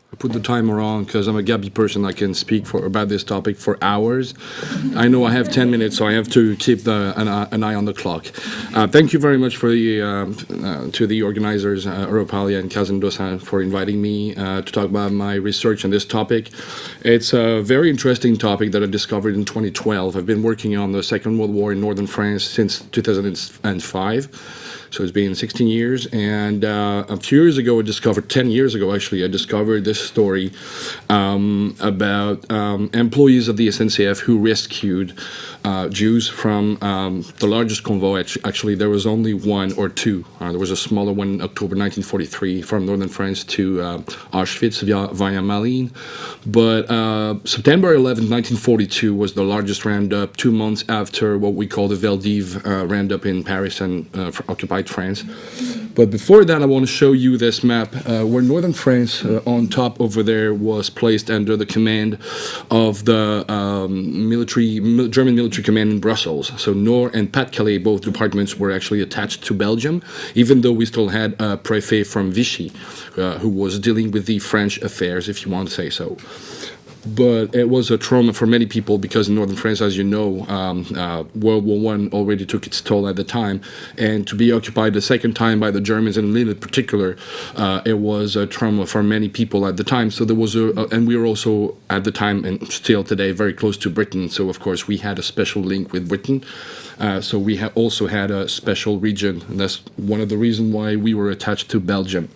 I put the timer on because I'm a gabby person. I can speak about this topic for hours. I know I have 10 minutes, so I have to keep an eye on the clock. Thank you very much for to the organizers, EUROPALIA and Kazerne Dossin, for inviting me to talk about my research on this topic. It's a very interesting topic that I discovered in 2012. I've been working on the Second World War in northern France since 2005. So it's been 16 years, and a few years ago, 10 years ago actually, I discovered this story about employees of the SNCF who rescued Jews from the largest convoy. Actually, there was only one or two. There was a smaller one in October 1943 from northern France to Auschwitz via Malines. But September 11, 1942 was the largest roundup, 2 months after what we call the Veldiv roundup in Paris and occupied France. But before that, I want to show you this map where northern France on top over there was placed under the command of the German military command in Brussels. So Nord and Pas-de-Calais, both departments, were actually attached to Belgium, even though we still had a prefet from Vichy who was dealing with the French affairs, if you want to say so. But it was a trauma for many people because in northern France, as you know, World War I already took its toll at the time. And to be occupied a second time by the Germans, and Lille in particular, it was a trauma for many people at the time. So there was and we were also at the time and still today very close to Britain. So of course we had a special link with Britain. So we also had a special region. And that's one of the reasons why we were attached to Belgium.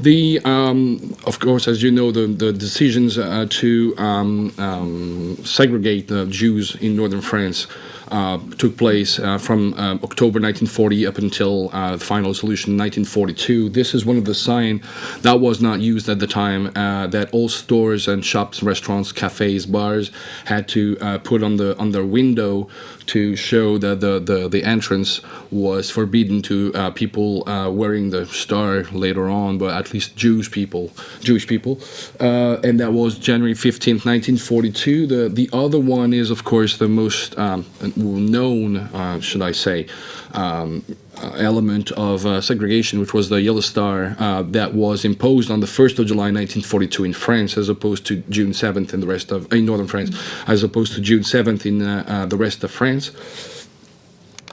Of course, as you know, the decisions to segregate the Jews in northern France took place from October 1940 up until the final solution in 1942. This is one of the signs that was not used at the time that all stores and shops, restaurants, cafes, bars had to put on their window to show that the entrance was forbidden to people wearing the star later on, but at least Jewish people. And that was January 15th, 1942. The other one is, of course, the most known, should I say, element of segregation, which was the yellow star that was imposed on the 1st of July 1942 in France, as opposed to June 7th in northern France, as opposed to June 7th in the rest of France.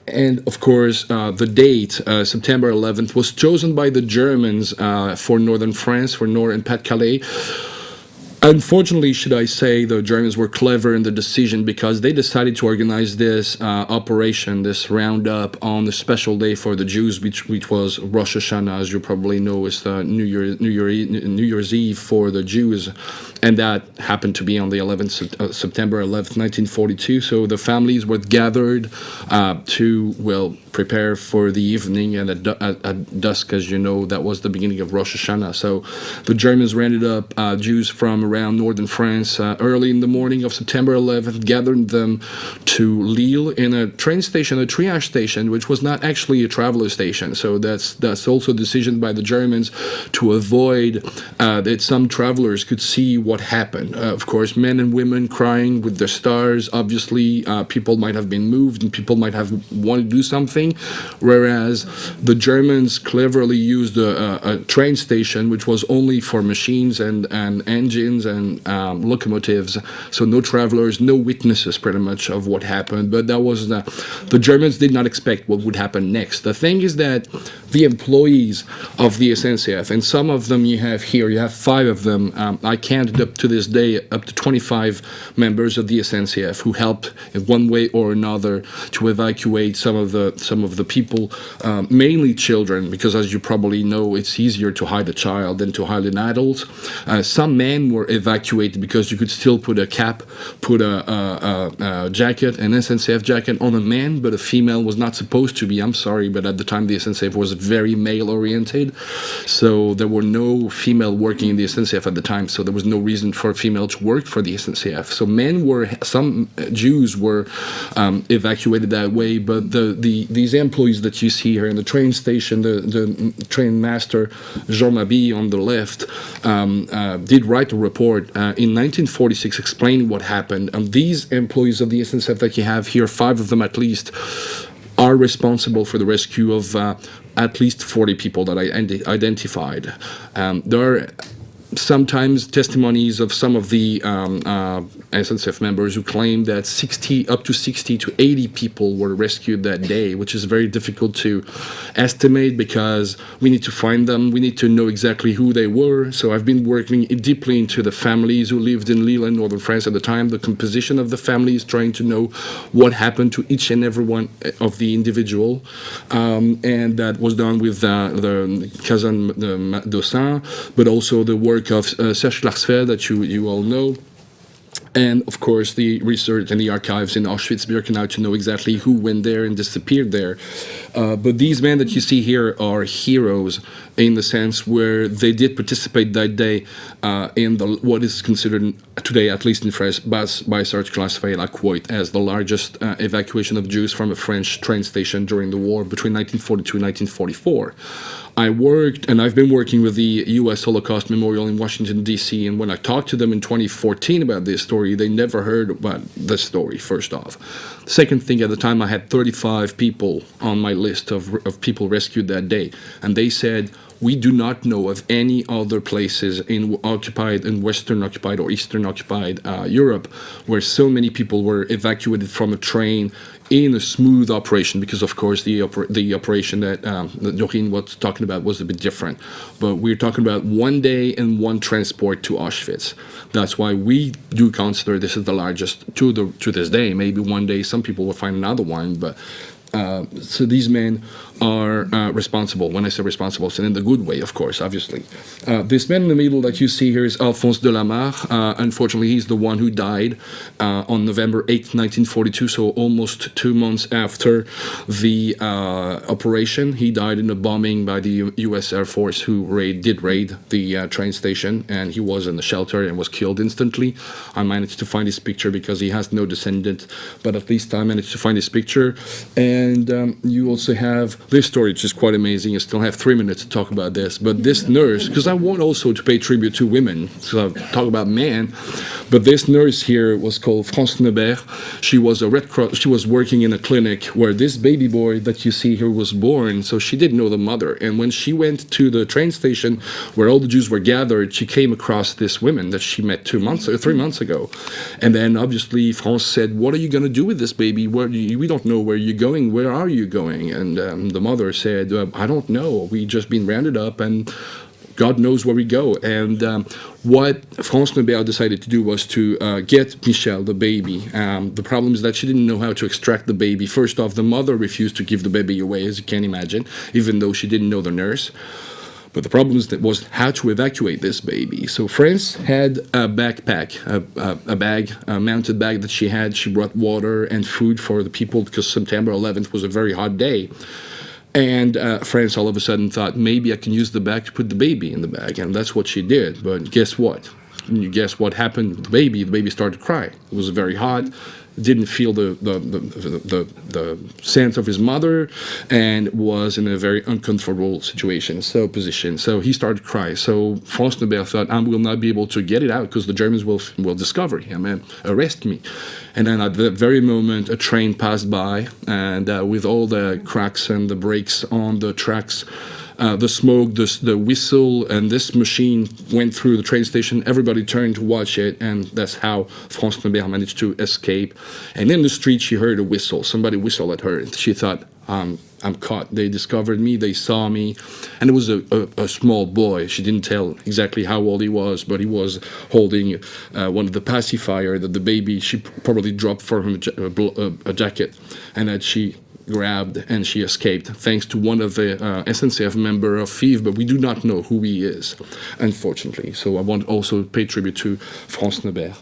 And of course, the date, September 11th, was chosen by the Germans for northern France, for Nord and Pas-de-Calais. Unfortunately, should I say, the Germans were clever in the decision because they decided to organize this operation, this roundup, on the special day for the Jews, which was Rosh Hashanah, as you probably know, is the New Year's Eve for the Jews, and that happened to be on the 11th September 11th, 1942. So the families were gathered to prepare for the evening, and at dusk, as you know, that was the beginning of Rosh Hashanah. So the Germans rounded up Jews from around northern France early in the morning of September 11th, gathered them to Lille in a train station, a triage station, which was not actually a traveler station. So that's also a decision by the Germans to avoid that some travelers could see what happened. Of course, men and women crying with their stars. Obviously, people might have been moved and people might have wanted to do something, whereas the Germans cleverly used a train station which was only for machines and engines and locomotives, so no travelers, no witnesses pretty much of what happened. But that was the Germans did not expect what would happen next. The thing is that the employees of the SNCF, and some of them you have 5 of them, I counted up to this day up to 25 members of the SNCF who helped in one way or another to evacuate some of the people, mainly children, because as you probably know, it's easier to hide a child than to hide an adult. Some men were evacuated because you could still put a cap, put a jacket, an SNCF jacket on a man, but a female was not supposed to be. I'm sorry, but at the time the SNCF was very male-oriented, so there were no female working in the SNCF at the time, so there was no reason for a female to work for the SNCF. So some Jews were evacuated that way, but these employees that you see here in the train station, the train master, Jean Mabi on the left, did write a report in 1946 explaining what happened. And these employees of the SNCF that you have here, 5 of them at least, are responsible for the rescue of at least 40 people that I identified. There are sometimes testimonies of some of the SNCF members who claim that up to 60 to 80 people were rescued that day, which is very difficult to estimate because we need to find them. We need to know exactly who they were. So I've been working deeply into the families who lived in Lille and northern France at the time, the composition of the families, trying to know what happened to each and every one of the individual. And that was done with the Kazerne, the Dossin, but also the work of Serge Klarsfeld that you all know. And, of course, the research and the archives in Auschwitz-Birkenau to know exactly who went there and disappeared there. But these men that you see here are heroes in the sense where they did participate that day in what is considered today, at least in France, by Serge Klarsfeld, I quote, as the largest evacuation of Jews from a French train station during the war between 1942 and 1944. I've been working with the U.S. Holocaust Memorial in Washington, D.C., and when I talked to them in 2014 about this story, they never heard about this story, first off. Second thing, at the time, I had 35 people on my list of people rescued that day, and they said, we do not know of any other places in Western occupied or Eastern occupied Europe where so many people were evacuated from a train in a smooth operation, because of course the operation that Doreen was talking about was a bit different. But we're talking about one day and one transport to Auschwitz. That's why we do consider this is the largest to this day. Maybe one day some people will find another one, but so these men are responsible. When I say responsible, it's in the good way, of course, obviously. This man in the middle that you see here is Alphonse de la Mare. Unfortunately, he's the one who died on November 8th, 1942, so almost 2 months after the operation. He died in a bombing by the U.S. Air Force, who did raid the train station, and he was in the shelter and was killed instantly. I managed to find his picture because he has no descendant, but at least I managed to find his picture. And you also have this story, which is quite amazing. I still have 3 minutes to talk about this. But this nurse, because I want also to pay tribute to women, so I talk about men, but this nurse here was called France Neubert. She was a Red Cross. She was working in a clinic where this baby boy that you see here was born, so she didn't know the mother. And when she went to the train station where all the Jews were gathered, she came across this woman that she met 3 months ago. And then obviously France said, what are you going to do with this baby? We don't know where you're going. Where are you going? And the mother said, I don't know. We just been rounded up and God knows where we go. And what France Neubert decided to do was to get Michel, the baby. The problem is that she didn't know how to extract the baby. First off, the mother refused to give the baby away, as you can imagine, even though she didn't know the nurse. But the problem was how to evacuate this baby. So France had a backpack, a mounted bag that she had. She brought water and food for the people because September 11th was a very hot day. And France all of a sudden thought, maybe I can use the bag to put the baby in the bag. And that's what she did. But guess what? Can you guess what happened with the baby? The baby started to cry. It was very hot. Didn't feel the scent of his mother, and was in a very uncomfortable position. So he started to cry. So France Neubert thought, I will not be able to get it out because the Germans will discover him and arrest me. And then at that very moment, a train passed by, and with all the cracks and the breaks on the tracks, the smoke, the whistle, and this machine went through the train station. Everybody turned to watch it, and that's how France Neubert managed to escape. And in the street, she heard a whistle. Somebody whistled at her, and she thought, I'm caught. They discovered me. They saw me. And it was a small boy. She didn't tell exactly how old he was, but he was holding one of the pacifier that the baby, she probably dropped for him a jacket, and that she grabbed, and she escaped thanks to one of the SNCF member of FIV, but we do not know who he is, unfortunately. So I want also to pay tribute to France Neubert.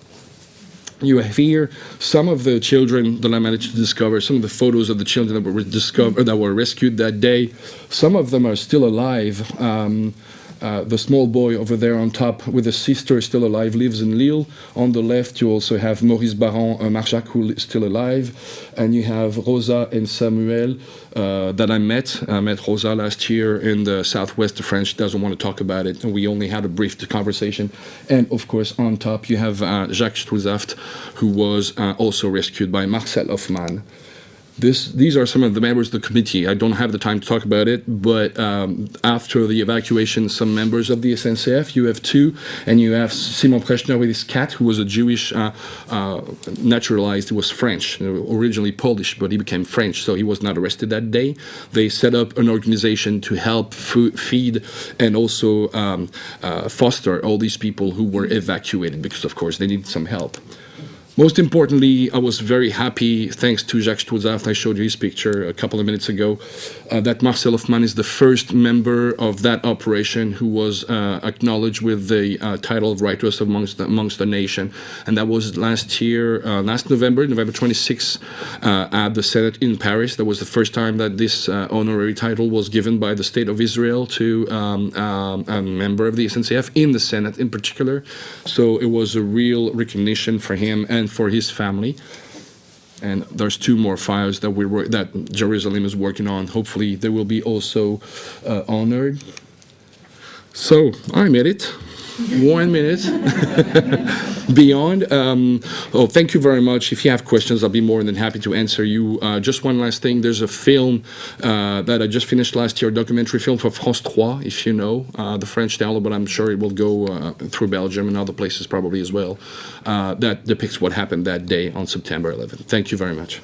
You have here some of the children that I managed to discover, some of the photos of the children that were rescued that day. Some of them are still alive. The small boy over there on top with a sister still alive lives in Lille. On the left, you also have Maurice Baron Marjac, who is still alive. And you have Rosa and Samuel that I met. I met Rosa last year in the southwest of France. She doesn't want to talk about it. And we only had a brief conversation. And, of course, on top, you have Jacques Struzaft, who was also rescued by Marcel Hoffmann. These are some of the members of the committee. I don't have the time to talk about it, but after the evacuation, some members of the SNCF, you have two, and you have Simon Preschner with his cat, who was a Jewish naturalized. He was French, originally Polish, but he became French, so he was not arrested that day. They set up an organization to help feed and also foster all these people who were evacuated, because, of course, they needed some help. Most importantly, I was very happy, thanks to Jacques Stouzaf, I showed you his picture a couple of minutes ago, that Marcel Hoffmann is the first member of that operation who was acknowledged with the title of Writers amongst the Nation. And that was last year, last November 26th, at the Senate in Paris. That was the first time that this honorary title was given by the State of Israel to a member of the SNCF, in the Senate in particular. So it was a real recognition for him and for his family. And there's two more files that Jerusalem is working on. Hopefully they will be also honored. So I made it. 1 minute beyond. Thank you very much. If you have questions, I'll be more than happy to answer you. Just one last thing. There's a film that I just finished last year, a documentary film for France 3, if you know the French channel, but I'm sure it will go through Belgium and other places probably as well, that depicts what happened that day on September 11th. Thank you very much.